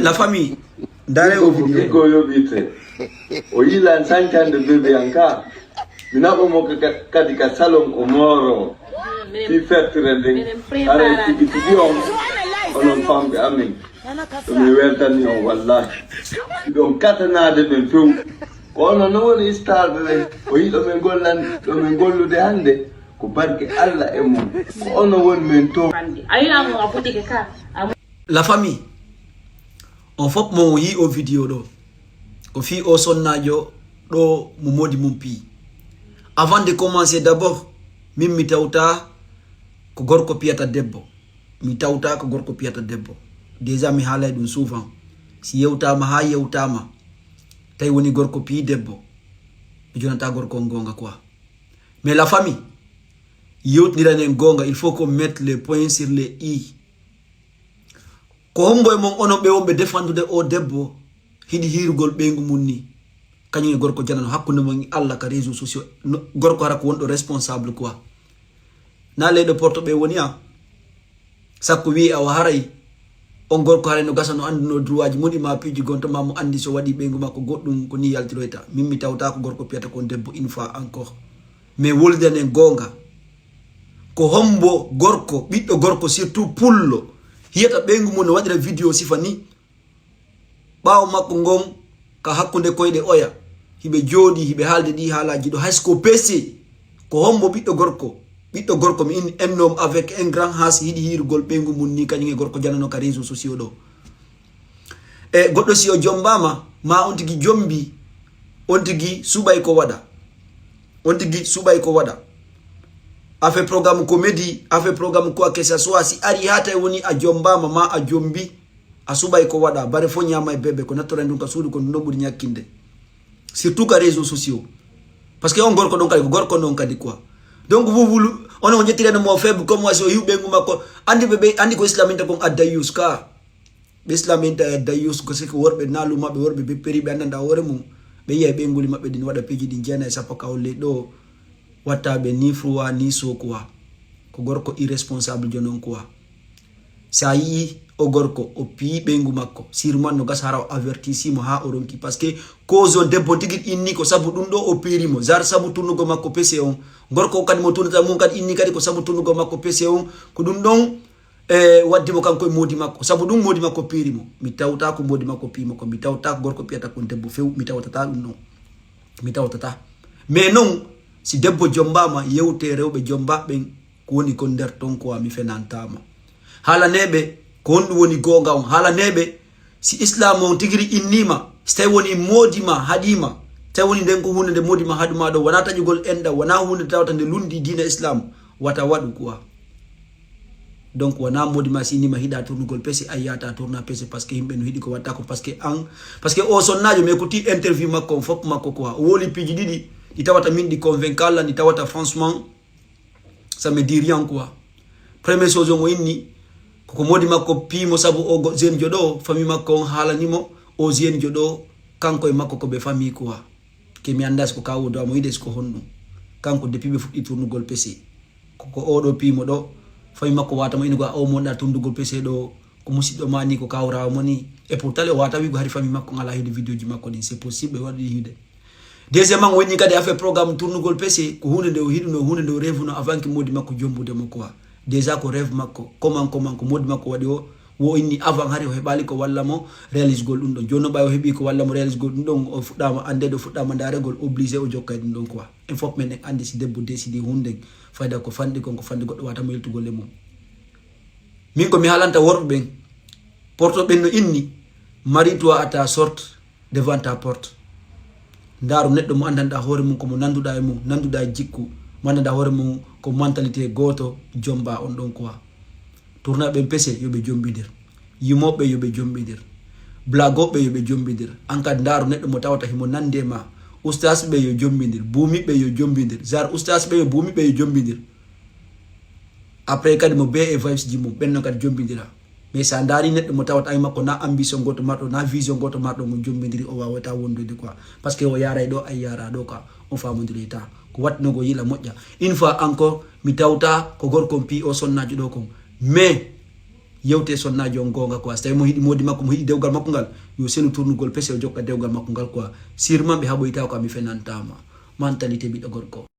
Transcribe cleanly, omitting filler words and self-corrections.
La famille, dare o video ko yobite o yilan sankande bebe anka minabo mo kadi ka salon o moro fi fertire de ara tigi on onon fambe amin to mi weltani on wallahi don katanade ben few kono no woni star be o yido men gollan do men gollude hande ko barke alla e mum ko ono won men to la famille on fop mo yi o video do ko fi o sonnajo do mo modi mum pi avant de commencer d'abord mi tawta ko gorko piyata debbo mi tawta ko gorko piyata debbo déjà mi halay dum souvent si yewtama ha yewtama tay woni gorko pi debbo mi jonata gorko gonga quoi mais la famille yewtiranen gonga il faut qu'on mette les points sur les i ko homboy mon ono be wombe défendre o debbo hidi hirugol bengu munni kanyum gorko janano hakkunde mon Allah ka réseaux sociaux gorko hara ko wondo responsable quoi na ledo porto be woni a sakko wi awa haray on gorko hare no gasano andino droit mudi ma piji gonto ma mo andi so wadi bengu makko goddum ko ni yaltiroyta mimmi tawta ko gorko piyata ko debbo une fois encore mais woldene gonga ko hombo gorko biddo gorko surtout pullo hiyata bengu mun wadira video sifani bawo makko ngom ka hakkunde koyde oya hibe jodi hibe halde di halaji do hasko pc ko hombo biddo gorko mi un homme avec un grand has hidi hirgol bengu mun ni kanyge gorko janano ka réseaux sociaux do e goddo si o jombama ma on tigi jombi on tigi subay ko wada a fait programme comédie, a fait programme quoi que ce soit. Si ari hata woni a jomba mama a jombi a subay ko wada bare fo nyama e bebe ko natore ndun ka sudu ko ndombu nyakinde surtout ka réseaux sociaux parce que on gorko don kadi gorko non kadi quoi donc vous on on jetire mo faible comme moi so yube nguma ko andi bebe andi ko islaminte ko adayus ka be islaminte adayus ko se ko worbe nalu mabbe worbe be peri be andanda hore mum be yebe nguli mabbe din wada peji din jena e sappo kawle do watabe ni fruwa ni so quoi ko gorko irresponsible jonon quoi sa yi o gorko o pi bengu makko sirman no gasara avertissimo ha oronki parce que cause debbo tigit inni ko sabu dum do o perimo zar sabu tunugo makko pese on gorko kadi mo tunata mun kadi inni kadi ko sabu tunugo makko pese on ko dum don waddi mo kanko modi makko sabu dum modi makko perimo mi tawta ko modi makko pimo ko mi tawta gorko piyata ko debbo few mi tawta dum non mi tawta mais non si debbo jombama yewte rewbe jomba ben ko woni ko der ton ko mi fenantama hala nebe ko hondu woni gonga on hala nebe si islam on tigiri innima stay woni modima hadima tay woni den ko hunde de modima haduma do wana tajugol enda wana hunde tawta de lundi dina islam wata wadu quoi donc wana modima si nima hida tournugol pesi ayata tourna pesi parce que himbe no hidi ko watta ko parce que o sonnajo me ko ti interview makko fop makko quoi woli piji didi itawata min di convaincre la ni tawata franchement ça me dit rien quoi première chose mo inni ko modi makko pimo sabu o zen jodo famille makko hala nimo o zen jodo kanko e makko ko be famille quoi ke mi andas ko kawo do mo ides ko honno kanko depuis be fuddi tournugol pc ko o do pimo do famille makko wata mo inugo o mo da tournugol pc do ko musiddo mani ko kawra mo ni et pourtant le wata wi go hari famille makko ngala hide video ji makko ni c'est possible wadi hide deuxièmement woni kadi a fait programme tournugol pc ko hunde de hiduno hunde de rêve no avant que modi makko jombude mo quoi déjà ko rêve makko comment ko modi makko wadi o wo inni avant hari o hebali ko walla mo réalise gol dum don jonno bayo hebi ko walla mo réalise gol dum don o fudama ande do fudama dare gol obligé o jokkay dum don quoi il faut men andi si debbo décider hunde fayda ko fandi goddo wata mo yeltugol le mum min ko mi halanta worbe ben porto ben no inni marie-toi à ta sorte devant ta porte ndaru neddo mo andanda hore mum ko mo nanduda e mum nanduda jikku mandanda hore mum ko mentalité goto jomba on don quoi tourna be pese yobe jombidir yimobe yobe jombidir blagobe yobe jombidir ankad ndaru neddo mo tawata himo nande ma oustas be yo jombidir bumi be yo jombidir zar oustas be yo bumi be yo jombidir après kadi mo be e vibes ji mum benno kadi jombidira mais sa ndari neddo mo tawata ay makko na ambition goto mardo na vision goto mardo mo jombidiri o wawata wondude quoi parce que o yaray do ay yara do ka on famodiri ta ko watno go yila mojja une fois encore mi tawta ko gorko pi o sonnaji do ko mais yewte sonnajo gonga quoi so tawi mo hidi modi makko mo hidi dewgal makko ngal yo senu tournugol pese o jokka dewgal makko ngal quoi sirman be haboyta ko mi fenantama mentalité bi do gorko